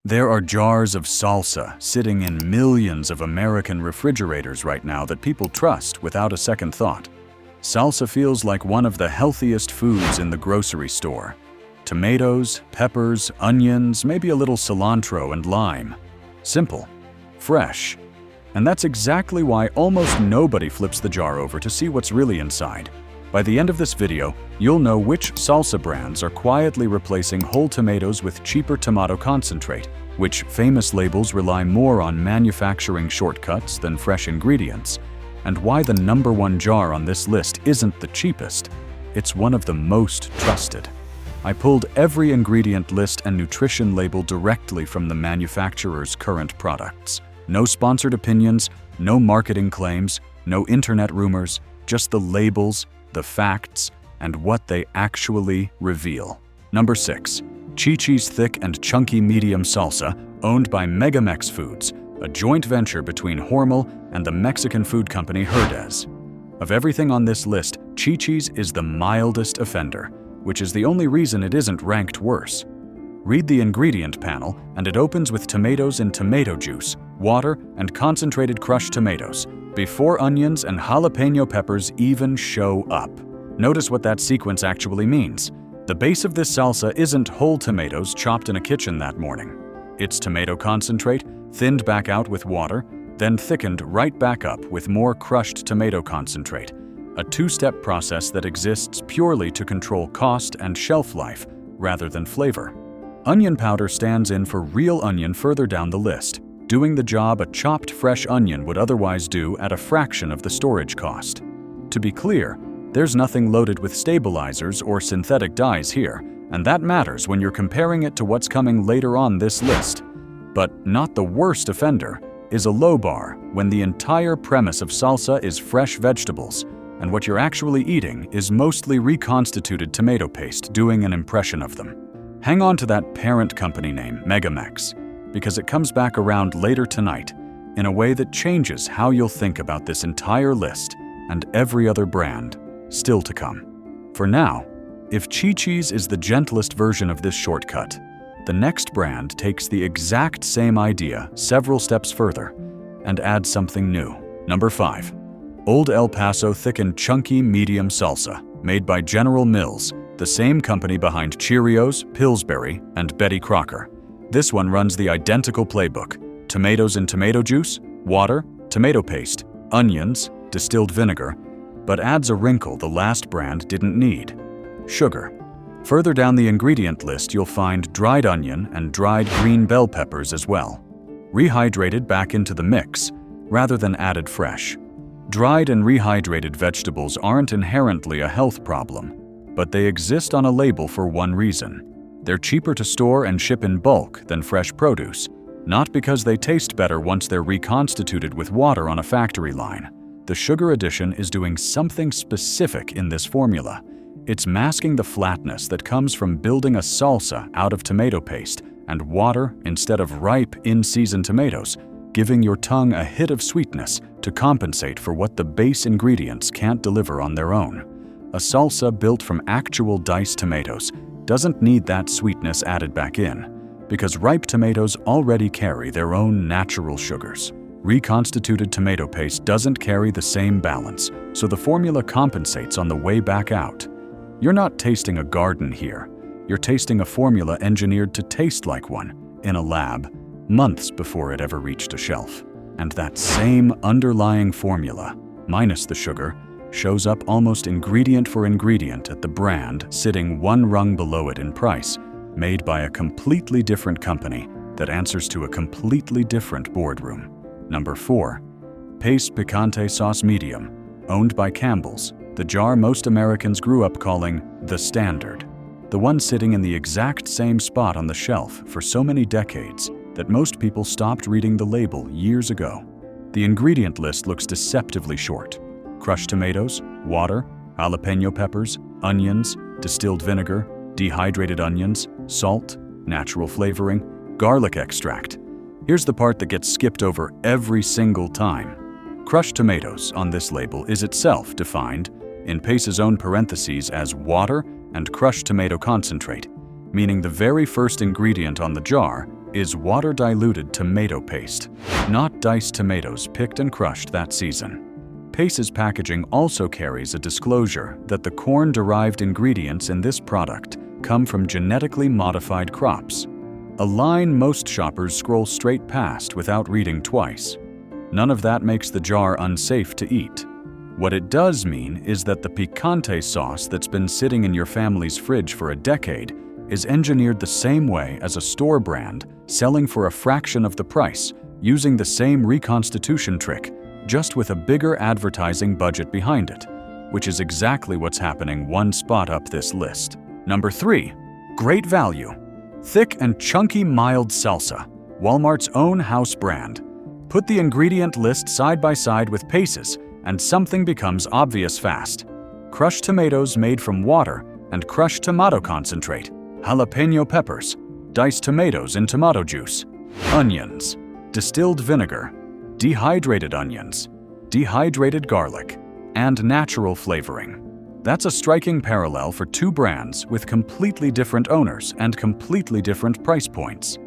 There are jars of salsa sitting in millions of American refrigerators right now that people trust without a second thought. Salsa feels like one of the healthiest foods in the grocery store. Tomatoes, peppers, onions, maybe a little cilantro and lime. Simple, fresh. And that's exactly why almost nobody flips the jar over to see what's really inside. By the end of this video, you'll know which salsa brands are quietly replacing whole tomatoes with cheaper tomato concentrate, which famous labels rely more on manufacturing shortcuts than fresh ingredients, and why the #1 jar on this list isn't the cheapest. It's one of the most trusted. I pulled every ingredient list and nutrition label directly from the manufacturer's current products. No sponsored opinions, no marketing claims, no internet rumors, just the labels, the facts, and what they actually reveal. Number 6. Chi-Chi's Thick and Chunky Medium Salsa, owned by Megamex Foods, a joint venture between Hormel and the Mexican food company Herdez. Of everything on this list, Chi-Chi's is the mildest offender, which is the only reason it isn't ranked worse. Read the ingredient panel, and it opens with tomatoes in tomato juice, water, and concentrated crushed tomatoes, before onions and jalapeno peppers even show up. Notice what that sequence actually means. The base of this salsa isn't whole tomatoes chopped in a kitchen that morning. It's tomato concentrate, thinned back out with water, then thickened right back up with more crushed tomato concentrate, a two-step process that exists purely to control cost and shelf life rather than flavor. Onion powder stands in for real onion further down the list, doing the job a chopped fresh onion would otherwise do at a fraction of the storage cost. To be clear, there's nothing loaded with stabilizers or synthetic dyes here, and that matters when you're comparing it to what's coming later on this list. But not the worst offender is a low bar when the entire premise of salsa is fresh vegetables, and what you're actually eating is mostly reconstituted tomato paste doing an impression of them. Hang on to that parent company name, Megamex, because it comes back around later tonight in a way that changes how you'll think about this entire list and every other brand still to come. For now, if Chi-Chi's is the gentlest version of this shortcut, the next brand takes the exact same idea several steps further and adds something new. Number 5. Old El Paso Thick and Chunky Medium Salsa, made by General Mills, the same company behind Cheerios, Pillsbury, and Betty Crocker. This one runs the identical playbook: tomatoes in tomato juice, water, tomato paste, onions, distilled vinegar, but adds a wrinkle the last brand didn't need: sugar. Further down the ingredient list, you'll find dried onion and dried green bell peppers as well, rehydrated back into the mix rather than added fresh. Dried and rehydrated vegetables aren't inherently a health problem, but they exist on a label for one reason. They're cheaper to store and ship in bulk than fresh produce, not because they taste better once they're reconstituted with water on a factory line. The sugar addition is doing something specific in this formula. It's masking the flatness that comes from building a salsa out of tomato paste and water instead of ripe, in-season tomatoes, giving your tongue a hit of sweetness to compensate for what the base ingredients can't deliver on their own. A salsa built from actual diced tomatoes doesn't need that sweetness added back in, because ripe tomatoes already carry their own natural sugars. Reconstituted tomato paste doesn't carry the same balance, so the formula compensates on the way back out. You're not tasting a garden here. You're tasting a formula engineered to taste like one in a lab, months before it ever reached a shelf. And that same underlying formula, minus the sugar, shows up almost ingredient for ingredient at the brand sitting one rung below it in price, made by a completely different company that answers to a completely different boardroom. Number 4. Pace Picante Sauce Medium, owned by Campbell's, the jar most Americans grew up calling the standard. The one sitting in the exact same spot on the shelf for so many decades that most people stopped reading the label years ago. The ingredient list looks deceptively short: crushed tomatoes, water, jalapeno peppers, onions, distilled vinegar, dehydrated onions, salt, natural flavoring, garlic extract. Here's the part that gets skipped over every single time. Crushed tomatoes on this label is itself defined in Pace's own parentheses as water and crushed tomato concentrate, meaning the very first ingredient on the jar is water-diluted tomato paste, not diced tomatoes picked and crushed that season. Pace's packaging also carries a disclosure that the corn-derived ingredients in this product come from genetically modified crops, a line most shoppers scroll straight past without reading twice. None of that makes the jar unsafe to eat. What it does mean is that the Picante sauce that's been sitting in your family's fridge for a decade is engineered the same way as a store brand, selling for a fraction of the price, using the same reconstitution trick, just with a bigger advertising budget behind it, which is exactly what's happening one spot up this list. Number 3. Great value. Thick and chunky mild salsa, Walmart's own house brand. Put the ingredient list side by side with Pace's, and something becomes obvious fast. Crushed tomatoes made from water and crushed tomato concentrate, jalapeno peppers, diced tomatoes in tomato juice, onions, distilled vinegar, dehydrated onions, dehydrated garlic, and natural flavoring. That's a striking parallel for two brands with completely different owners and completely different price points.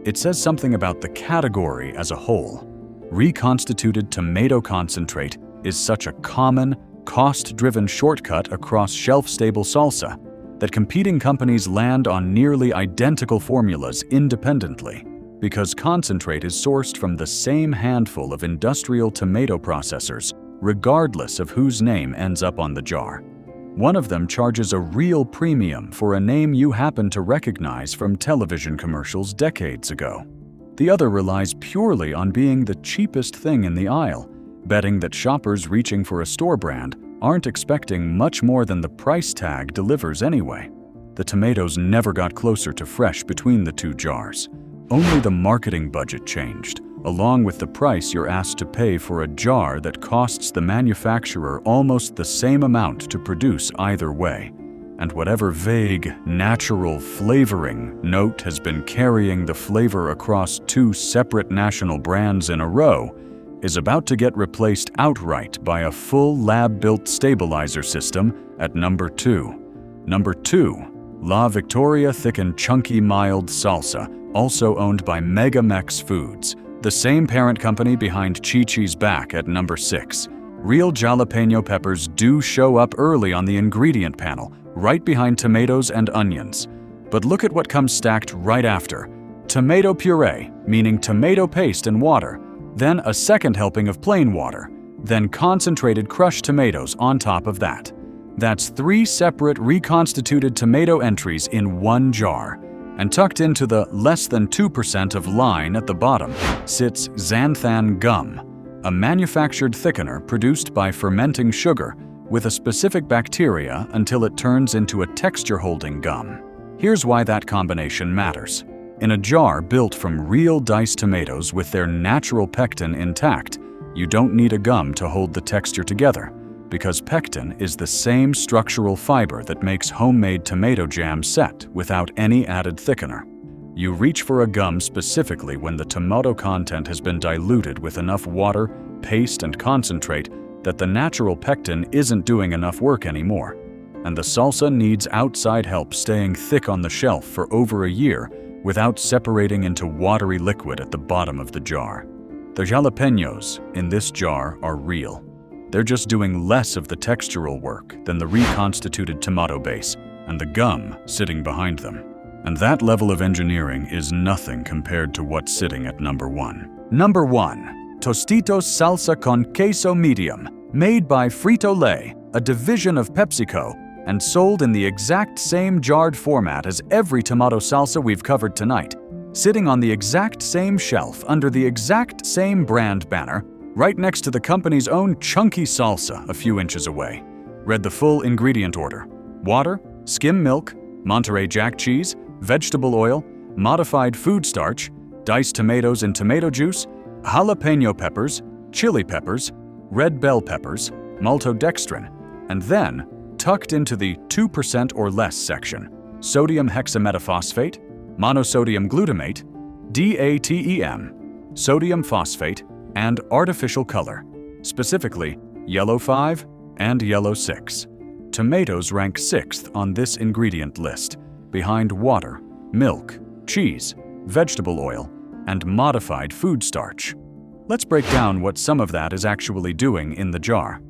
It says something about the category as a whole. Reconstituted tomato concentrate is such a common, cost-driven shortcut across shelf-stable salsa that competing companies land on nearly identical formulas independently, because concentrate is sourced from the same handful of industrial tomato processors, regardless of whose name ends up on the jar. One of them charges a real premium for a name you happen to recognize from television commercials decades ago. The other relies purely on being the cheapest thing in the aisle, betting that shoppers reaching for a store brand aren't expecting much more than the price tag delivers anyway. The tomatoes never got closer to fresh between the two jars. Only the marketing budget changed, along with the price you're asked to pay for a jar that costs the manufacturer almost the same amount to produce either way. And whatever vague, natural flavoring note has been carrying the flavor across two separate national brands in a row is about to get replaced outright by a full lab-built stabilizer system at number 2. Number 2, La Victoria Thick and Chunky Mild Salsa, also owned by Megamex Foods, the same parent company behind Chi-Chi's back at number 6. Real jalapeno peppers do show up early on the ingredient panel, right behind tomatoes and onions. But look at what comes stacked right after. Tomato puree, meaning tomato paste and water, then a second helping of plain water, then concentrated crushed tomatoes on top of that. That's 3 separate reconstituted tomato entries in one jar. And tucked into the less than 2% of line at the bottom sits xanthan gum, a manufactured thickener produced by fermenting sugar with a specific bacteria until it turns into a texture-holding gum. Here's why that combination matters. In a jar built from real diced tomatoes with their natural pectin intact, you don't need a gum to hold the texture together, because pectin is the same structural fiber that makes homemade tomato jam set without any added thickener. You reach for a gum specifically when the tomato content has been diluted with enough water, paste, and concentrate that the natural pectin isn't doing enough work anymore, and the salsa needs outside help staying thick on the shelf for over a year without separating into watery liquid at the bottom of the jar. The jalapenos in this jar are real. They're just doing less of the textural work than the reconstituted tomato base and the gum sitting behind them. And that level of engineering is nothing compared to what's sitting at number 1. Number 1. Tostitos Salsa con Queso Medium, made by Frito-Lay, a division of PepsiCo, and sold in the exact same jarred format as every tomato salsa we've covered tonight, sitting on the exact same shelf under the exact same brand banner, right next to the company's own chunky salsa a few inches away. Read the full ingredient order: water, skim milk, Monterey Jack cheese, vegetable oil, modified food starch, diced tomatoes in tomato juice, jalapeno peppers, chili peppers, red bell peppers, maltodextrin, and then, tucked into the 2% or less section, sodium hexametaphosphate, monosodium glutamate, DATEM, sodium phosphate, and artificial color, specifically yellow 5 and yellow 6. Tomatoes rank 6th on this ingredient list, behind water, milk, cheese, vegetable oil, and modified food starch. Let's break down what some of that is actually doing in the jar.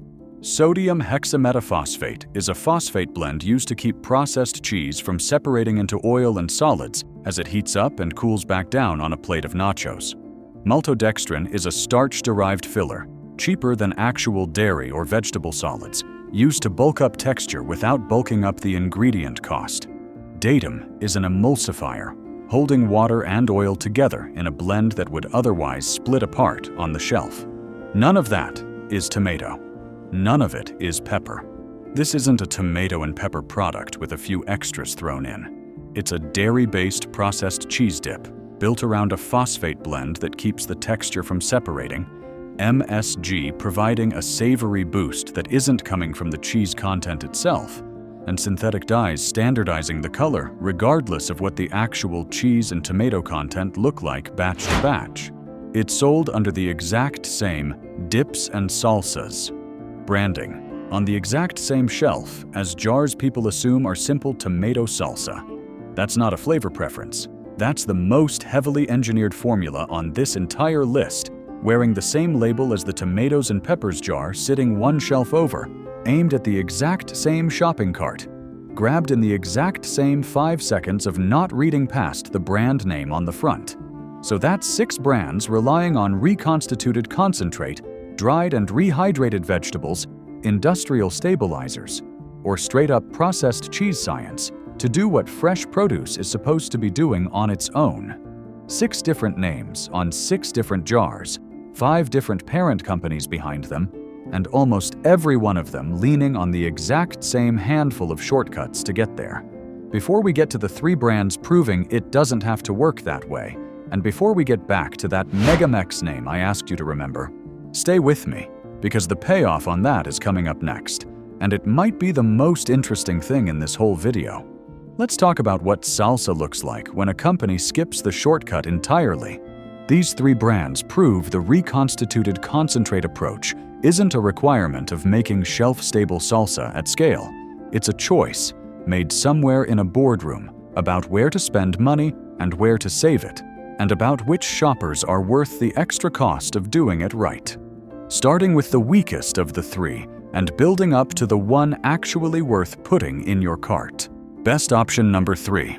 Sodium hexametaphosphate is a phosphate blend used to keep processed cheese from separating into oil and solids as it heats up and cools back down on a plate of nachos. Maltodextrin is a starch-derived filler, cheaper than actual dairy or vegetable solids, used to bulk up texture without bulking up the ingredient cost. Datum is an emulsifier, holding water and oil together in a blend that would otherwise split apart on the shelf. None of that is tomato. None of it is pepper. This isn't a tomato and pepper product with a few extras thrown in. It's a dairy-based processed cheese dip built around a phosphate blend that keeps the texture from separating, MSG providing a savory boost that isn't coming from the cheese content itself, and synthetic dyes standardizing the color regardless of what the actual cheese and tomato content look like batch to batch. It's sold under the exact same dips and salsas branding on the exact same shelf as jars people assume are simple tomato salsa. That's not a flavor preference. That's the most heavily engineered formula on this entire list, wearing the same label as the tomatoes and peppers jar sitting one shelf over, aimed at the exact same shopping cart, grabbed in the exact same 5 seconds of not reading past the brand name on the front. So that's 6 brands relying on reconstituted concentrate, dried and rehydrated vegetables, industrial stabilizers, or straight-up processed cheese science to do what fresh produce is supposed to be doing on its own. 6 different names on 6 different jars, 5 different parent companies behind them, and almost every one of them leaning on the exact same handful of shortcuts to get there. Before we get to the 3 brands proving it doesn't have to work that way, and before we get back to that Megamex name I asked you to remember, stay with me, because the payoff on that is coming up next, and it might be the most interesting thing in this whole video. Let's talk about what salsa looks like when a company skips the shortcut entirely. These 3 brands prove the reconstituted concentrate approach isn't a requirement of making shelf-stable salsa at scale. It's a choice made somewhere in a boardroom about where to spend money and where to save it, and about which shoppers are worth the extra cost of doing it right. Starting with the weakest of the 3 and building up to the one actually worth putting in your cart. Best option number 3.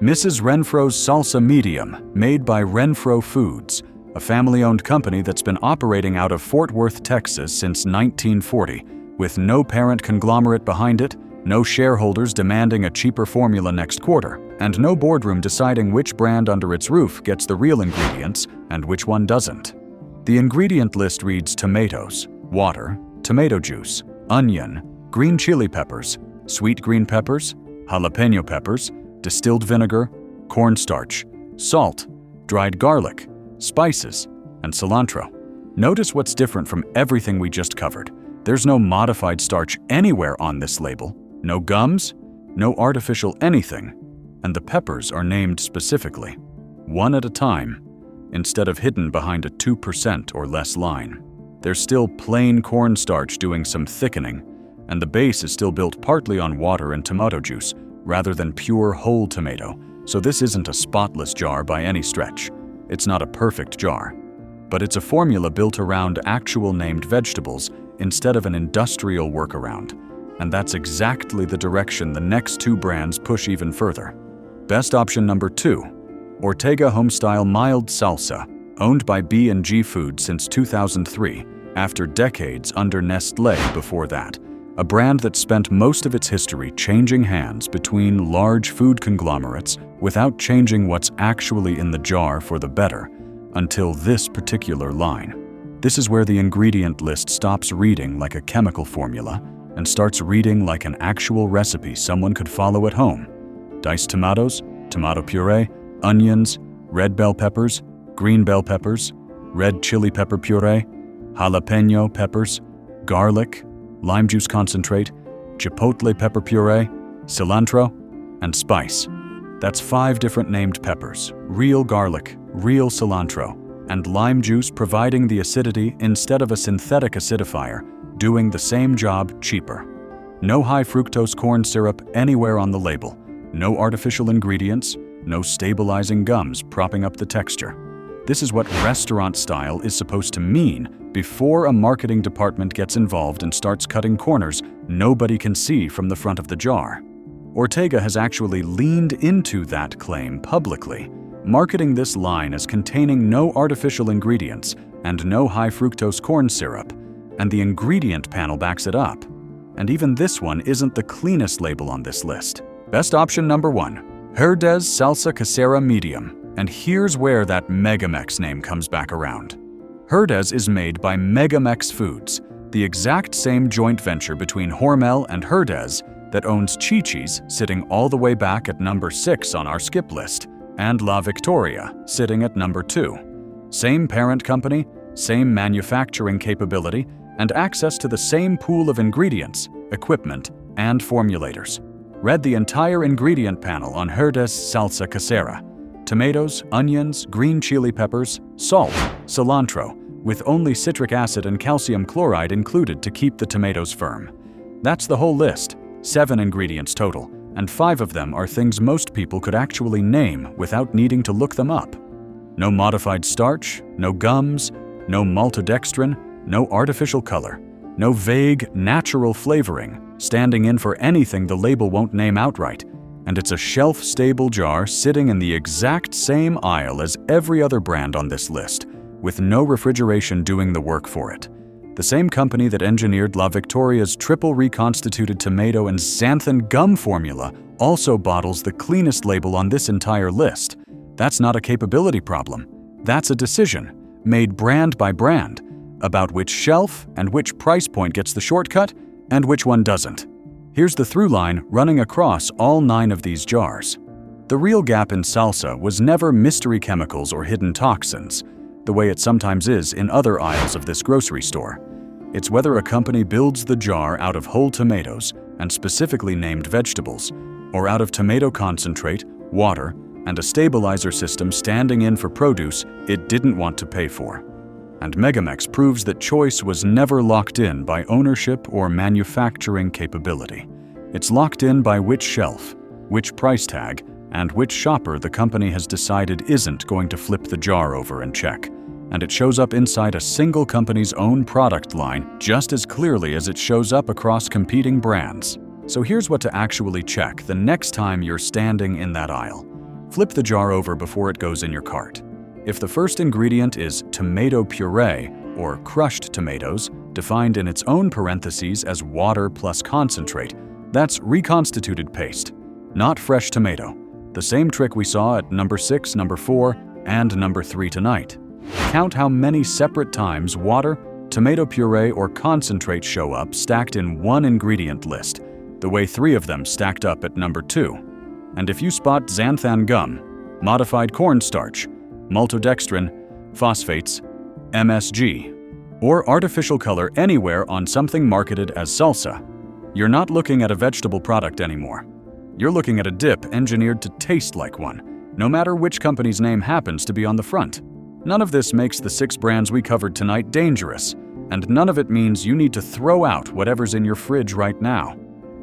Mrs. Renfro's Salsa Medium, made by Renfro Foods, a family-owned company that's been operating out of Fort Worth, Texas since 1940, with no parent conglomerate behind it, no shareholders demanding a cheaper formula next quarter, and no boardroom deciding which brand under its roof gets the real ingredients and which one doesn't. The ingredient list reads tomatoes, water, tomato juice, onion, green chili peppers, sweet green peppers, jalapeno peppers, distilled vinegar, cornstarch, salt, dried garlic, spices, and cilantro. Notice what's different from everything we just covered. There's no modified starch anywhere on this label, no gums, no artificial anything, and the peppers are named specifically, one at a time, instead of hidden behind a 2% or less line. There's still plain cornstarch doing some thickening, and the base is still built partly on water and tomato juice, rather than pure whole tomato, so this isn't a spotless jar by any stretch. It's not a perfect jar, but it's a formula built around actual named vegetables instead of an industrial workaround, and that's exactly the direction the next 2 brands push even further. Best option number 2. Ortega Homestyle Mild Salsa, owned by B&G Foods since 2003, after decades under Nestlé before that, a brand that spent most of its history changing hands between large food conglomerates without changing what's actually in the jar for the better, until this particular line. This is where the ingredient list stops reading like a chemical formula and starts reading like an actual recipe someone could follow at home. Diced tomatoes, tomato puree, onions, red bell peppers, green bell peppers, red chili pepper puree, jalapeno peppers, garlic, lime juice concentrate, chipotle pepper puree, cilantro, and spice. That's 5 different named peppers, real garlic, real cilantro, and lime juice providing the acidity instead of a synthetic acidifier, doing the same job cheaper. No high fructose corn syrup anywhere on the label, no artificial ingredients, no stabilizing gums propping up the texture. This is what restaurant style is supposed to mean before a marketing department gets involved and starts cutting corners nobody can see from the front of the jar. Ortega has actually leaned into that claim publicly, marketing this line as containing no artificial ingredients and no high fructose corn syrup, and the ingredient panel backs it up. And even this one isn't the cleanest label on this list. Best option number 1, Herdez Salsa Casera Medium. And here's where that Megamex name comes back around. Herdez is made by Megamex Foods, the exact same joint venture between Hormel and Herdez that owns Chi-Chi's, sitting all the way back at number 6 on our skip list, and La Victoria, sitting at number 2. Same parent company, same manufacturing capability, and access to the same pool of ingredients, equipment, and formulators. Read the entire ingredient panel on Herdez Salsa Casera. Tomatoes, onions, green chili peppers, salt, cilantro, with only citric acid and calcium chloride included to keep the tomatoes firm. That's the whole list, 7 ingredients total, and 5 of them are things most people could actually name without needing to look them up. No modified starch, no gums, no maltodextrin, no artificial color, no vague, natural flavoring, standing in for anything the label won't name outright, and it's a shelf-stable jar sitting in the exact same aisle as every other brand on this list, with no refrigeration doing the work for it. The same company that engineered La Victoria's triple reconstituted tomato and xanthan gum formula also bottles the cleanest label on this entire list. That's not a capability problem. That's a decision, made brand by brand, about which shelf and which price point gets the shortcut and which one doesn't. Here's the through line running across all 9 of these jars. The real gap in salsa was never mystery chemicals or hidden toxins, the way it sometimes is in other aisles of this grocery store. It's whether a company builds the jar out of whole tomatoes and specifically named vegetables, or out of tomato concentrate, water, and a stabilizer system standing in for produce it didn't want to pay for. And Megamex proves that choice was never locked in by ownership or manufacturing capability. It's locked in by which shelf, which price tag, and which shopper the company has decided isn't going to flip the jar over and check. And it shows up inside a single company's own product line just as clearly as it shows up across competing brands. So here's what to actually check the next time you're standing in that aisle. Flip the jar over before it goes in your cart. If the first ingredient is tomato puree, or crushed tomatoes, defined in its own parentheses as water plus concentrate, that's reconstituted paste, not fresh tomato. The same trick we saw at number 6, number 4, and number 3 tonight. Count how many separate times water, tomato puree, or concentrate show up stacked in one ingredient list, the way 3 of them stacked up at number 2. And if you spot xanthan gum, modified cornstarch, maltodextrin, phosphates, MSG, or artificial color anywhere on something marketed as salsa, you're not looking at a vegetable product anymore. You're looking at a dip engineered to taste like one, no matter which company's name happens to be on the front. None of this makes the 6 brands we covered tonight dangerous, and none of it means you need to throw out whatever's in your fridge right now.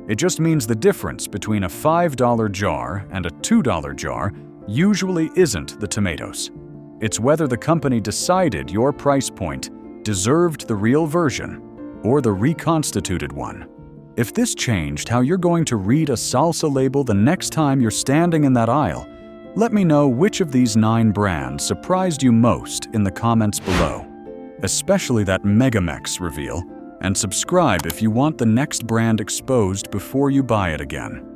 It just means the difference between a $5 jar and a $2 jar usually isn't the tomatoes. It's whether the company decided your price point deserved the real version or the reconstituted one. If this changed how you're going to read a salsa label the next time you're standing in that aisle, let me know which of these 9 brands surprised you most in the comments below, especially that Megamex reveal, and subscribe if you want the next brand exposed before you buy it again.